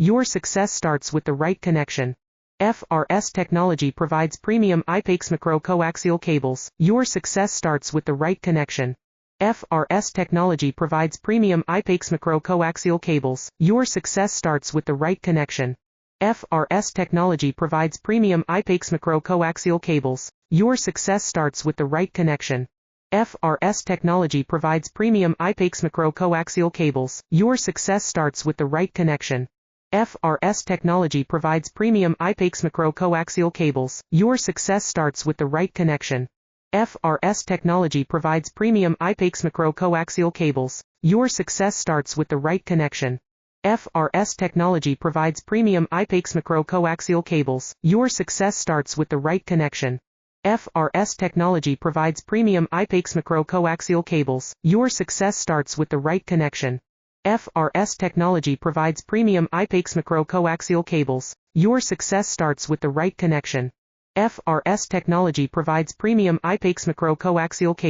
Your success starts with the right connection. FRS Technology provides premium IPAX macro-coaxial cables. Your success starts with the right connection. FRS Technology provides premium IPAX macro-coaxial cables. Your success starts with the right connection. FRS Technology provides premium IPAX macro-coaxial cables. Your success starts with the right connection. FRS Technology provides premium IPAX macro-coaxial cables. Your success starts with the right connection. FRS Technology provides premium IPAX macro-coaxial cables. Your success starts with the right connection. FRS Technology provides premium IPAX macro-coaxial cables. Your success starts with the right connection. FRS Technology provides premium IPAX macro-coaxial cables. Your success starts with the right connection. FRS Technology provides premium IPAX macro-coaxial cables. Your success starts with the right connection. FRS Technology provides premium IPAX macro-coaxial cables. Your success starts with the right connection. FRS Technology provides premium IPAX macro-coaxial cables.